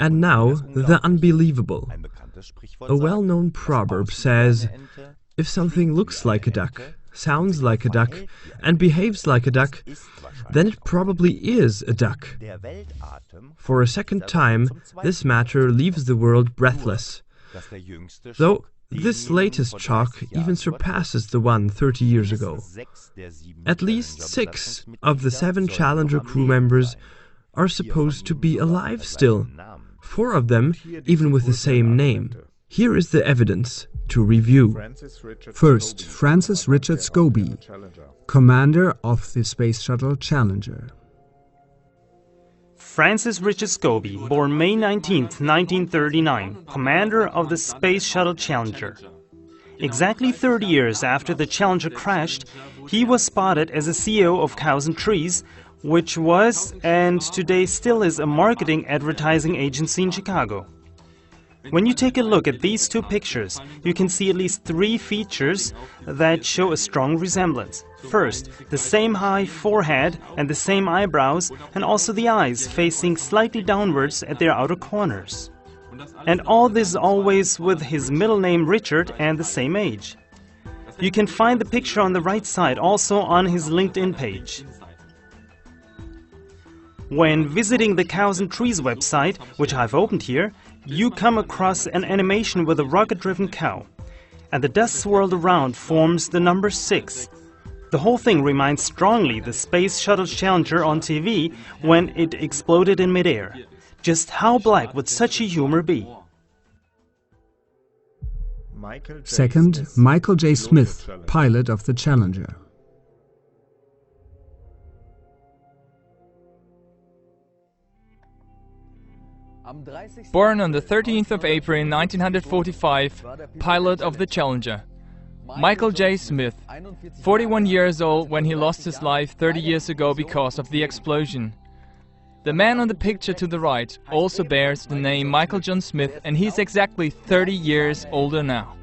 And now, the unbelievable. A well-known proverb says, if something looks like a duck, sounds like a duck, and behaves like a duck, then it probably is a duck. For a second time, this matter leaves the world breathless. Though this latest chalk even surpasses the one 30 years ago. At least 6 of the 7 Challenger crew members are supposed to be alive still. 4 of them even with the same name. Here is the evidence to review. First, Francis Richard Scobie, commander of the Space Shuttle Challenger. Francis Richard Scobie, born May 19, 1939, commander of the Space Shuttle Challenger. Exactly 30 years after the Challenger crashed, he was spotted as a CEO of Cows and Trees, which was, and today still is, a marketing advertising agency in Chicago. When you take a look at these 2 pictures, you can see at least 3 features that show a strong resemblance. First, the same high forehead and the same eyebrows, and also the eyes facing slightly downwards at their outer corners. And all this always with his middle name Richard and the same age. You can find the picture on the right side also on his LinkedIn page. When visiting the Cows and Trees website, which I've opened here, you come across an animation with a rocket-driven cow. And the dust swirled around forms the number 6. The whole thing reminds strongly the Space Shuttle Challenger on TV when it exploded in midair. Just how black would such a humor be? Second, Michael J. Smith, pilot of the Challenger. Born on the 13th of April 1945, pilot of the Challenger. Michael J. Smith, 41 years old when he lost his life 30 years ago because of the explosion. The man on the picture to the right also bears the name Michael John Smith, and he's exactly 30 years older now.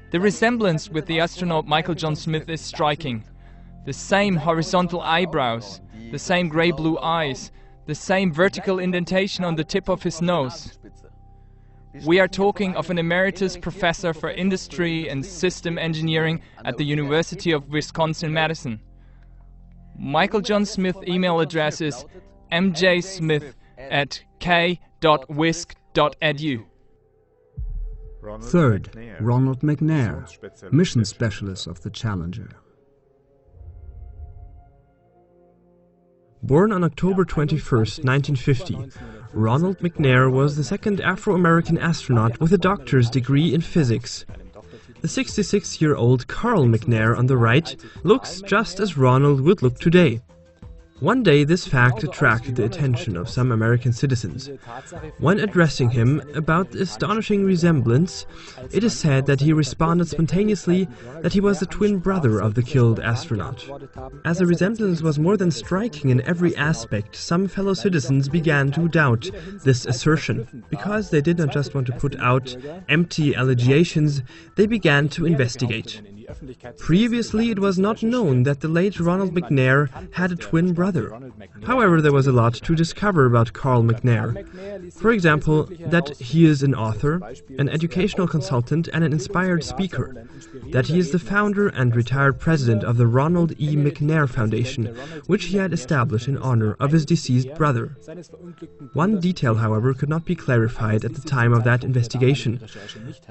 The resemblance with the astronaut Michael John Smith is striking. The same horizontal eyebrows, the same grey-blue eyes, the same vertical indentation on the tip of his nose. We are talking of an emeritus professor for industry and system engineering at the University of Wisconsin-Madison. Michael John Smith's email address is mjsmith@k.wisc.edu. Third, Ronald McNair, mission specialist of the Challenger. Born on October 21, 1950, Ronald McNair was the second Afro-American astronaut with a doctor's degree in physics. The 66-year-old Carl McNair on the right looks just as Ronald would look today. One day this fact attracted the attention of some American citizens. When addressing him about the astonishing resemblance, it is said that he responded spontaneously that he was the twin brother of the killed astronaut. As the resemblance was more than striking in every aspect, some fellow citizens began to doubt this assertion. Because they did not just want to put out empty allegations, they began to investigate. Previously, it was not known that the late Ronald McNair had a twin brother. However, there was a lot to discover about Carl McNair. For example, that he is an author, an educational consultant and an inspired speaker. That he is the founder and retired president of the Ronald E. McNair Foundation, which he had established in honor of his deceased brother. One detail, however, could not be clarified at the time of that investigation.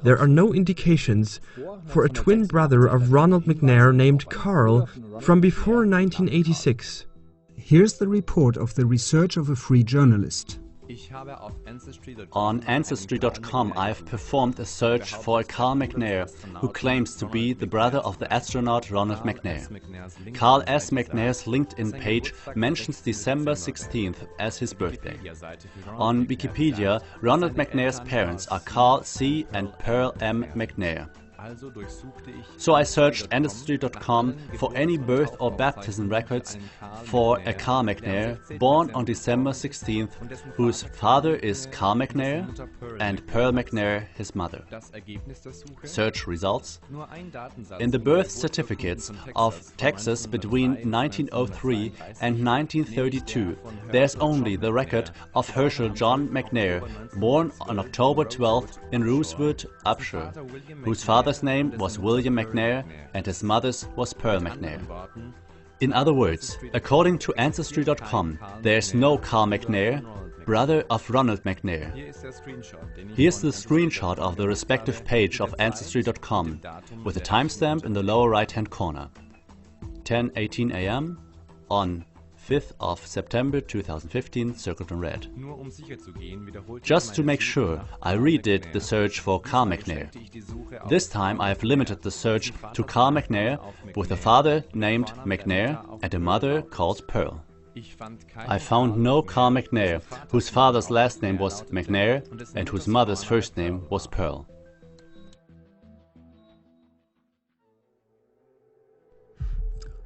There are no indications for a twin brother of Ronald McNair named Carl from before 1986. Here's the report of the research of a free journalist. On Ancestry.com I have performed a search for a Carl McNair, who claims to be the brother of the astronaut Ronald McNair. Carl S. McNair's LinkedIn page mentions December 16th as his birthday. On Wikipedia, Ronald McNair's parents are Carl C. and Pearl M. McNair. So I searched Ancestry.com for any birth or baptism records for a Carl McNair born on December 16th, whose father is Carl McNair and Pearl McNair, his mother. Search results. In the birth certificates of Texas between 1903 and 1932, there's only the record of Herschel John McNair, born on October 12th in Rosewood, Upshur, whose father's name was William McNair and his mother's was Pearl McNair. In other words, according to Ancestry.com, there's no Carl McNair, brother of Ronald McNair. Here's the screenshot of the respective page of Ancestry.com with a timestamp in the lower right-hand corner. 10:18 a.m. on 5th of September 2015, circled in red. Just to make sure, I redid the search for Carl McNair. This time I have limited the search to Carl McNair with a father named McNair and a mother called Pearl. I found no Carl McNair whose father's last name was McNair and whose mother's first name was Pearl.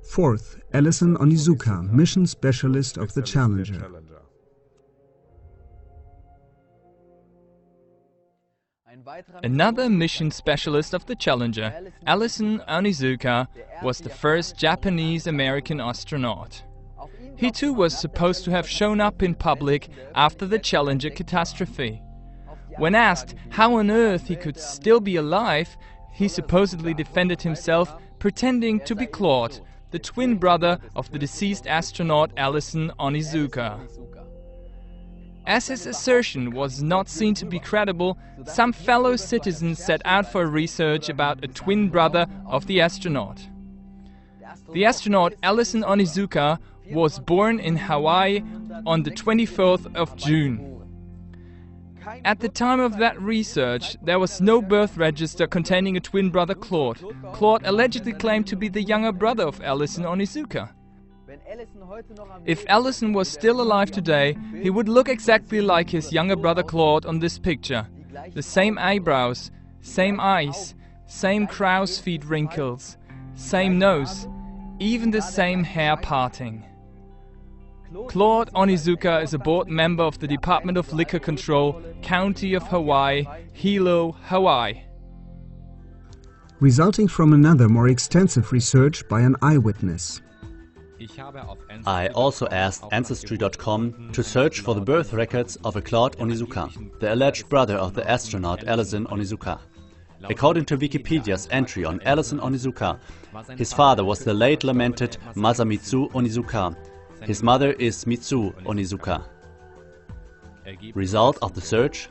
Fourth, Alison Onizuka, mission specialist of the Challenger. Another mission specialist of the Challenger, Alison Onizuka, was the first Japanese-American astronaut. He too was supposed to have shown up in public after the Challenger catastrophe. When asked how on earth he could still be alive, he supposedly defended himself pretending to be Claude, the twin brother of the deceased astronaut Alison Onizuka. As his assertion was not seen to be credible, some fellow citizens set out for research about a twin brother of the astronaut. The astronaut Alison Onizuka was born in Hawaii on the 24th of June. At the time of that research, there was no birth register containing a twin brother Claude. Claude allegedly claimed to be the younger brother of Alison Onizuka. If Alison was still alive today, he would look exactly like his younger brother Claude on this picture. The same eyebrows, same eyes, same crow's feet wrinkles, same nose, even the same hair parting. Claude Onizuka is a board member of the Department of Liquor Control, County of Hawaii, Hilo, Hawaii. Resulting from another more extensive research by an eyewitness. I also asked Ancestry.com to search for the birth records of a Claude Onizuka, the alleged brother of the astronaut Alison Onizuka. According to Wikipedia's entry on Alison Onizuka, his father was the late lamented Masamitsu Onizuka. His mother is Mitsu Onizuka. Result of the search?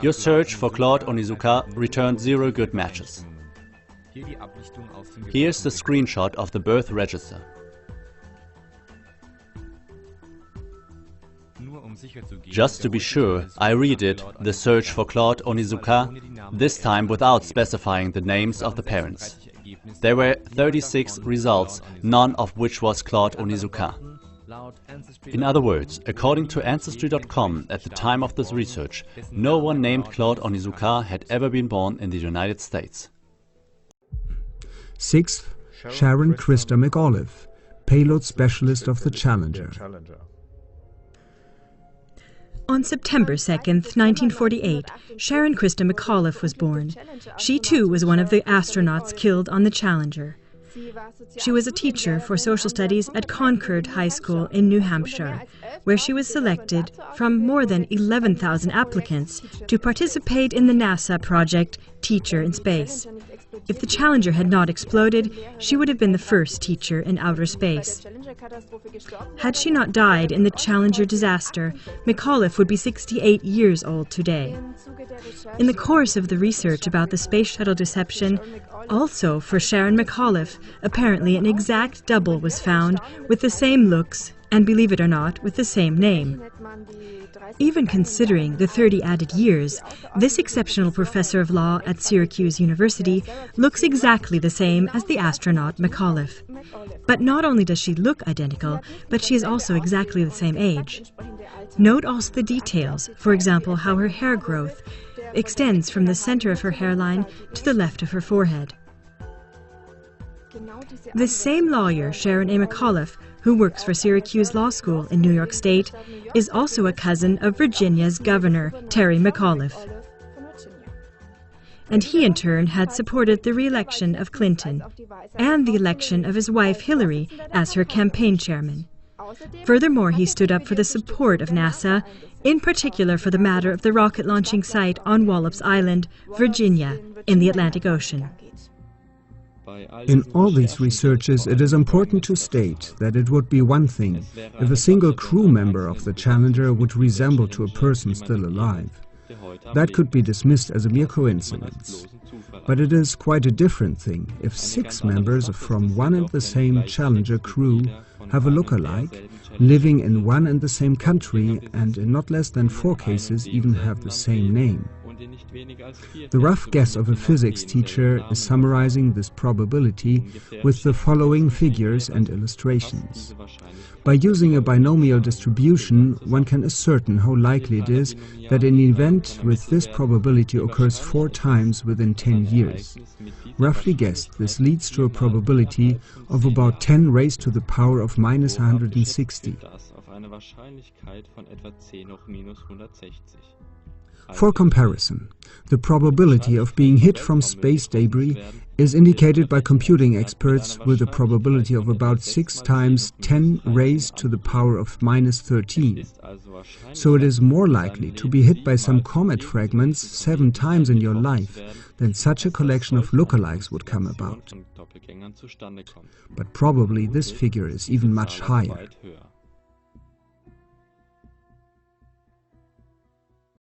Your search for Claude Onizuka returned 0 good matches. Here's the screenshot of the birth register. Just to be sure, I redid the search for Claude Onizuka, this time without specifying the names of the parents. There were 36 results, none of which was Claude Onizuka. In other words, according to Ancestry.com, at the time of this research, no one named Claude Onizuka had ever been born in the United States. Sixth, Sharon Christa McAuliffe, payload specialist of the Challenger. On September 2nd, 1948, Sharon Christa McAuliffe was born. She too was one of the astronauts killed on the Challenger. She was a teacher for social studies at Concord High School in New Hampshire, where she was selected from more than 11,000 applicants to participate in the NASA project Teacher in Space. If the Challenger had not exploded, she would have been the first teacher in outer space. Had she not died in the Challenger disaster, McAuliffe would be 68 years old today. In the course of the research about the space shuttle deception, also for Sharon McAuliffe, apparently an exact double was found with the same looks and, believe it or not, with the same name. Even considering the 30 added years, this exceptional professor of law at Syracuse University looks exactly the same as the astronaut McAuliffe. But not only does she look identical, but she is also exactly the same age. Note also the details, for example, how her hair growth extends from the center of her hairline to the left of her forehead. This same lawyer, Sharon A. McAuliffe, who works for Syracuse Law School in New York State, is also a cousin of Virginia's governor, Terry McAuliffe. And he in turn had supported the re-election of Clinton and the election of his wife Hillary as her campaign chairman. Furthermore, he stood up for the support of NASA, in particular for the matter of the rocket launching site on Wallops Island, Virginia, in the Atlantic Ocean. In all these researches, it is important to state that it would be one thing if a single crew member of the Challenger would resemble to a person still alive. That could be dismissed as a mere coincidence. But it is quite a different thing if 6 members from one and the same Challenger crew have a look-alike, living in one and the same country, and in not less than 4 cases even have the same name. The rough guess of a physics teacher is summarizing this probability with the following figures and illustrations. By using a binomial distribution, one can ascertain how likely it is that an event with this probability occurs 4 times within 10 years. Roughly guessed, this leads to a probability of about 10 raised to the power of minus 160. For comparison, the probability of being hit from space debris is indicated by computing experts with a probability of about 6 times 10 raised to the power of minus 13. So it is more likely to be hit by some comet fragments 7 times in your life than such a collection of lookalikes would come about. But probably this figure is even much higher.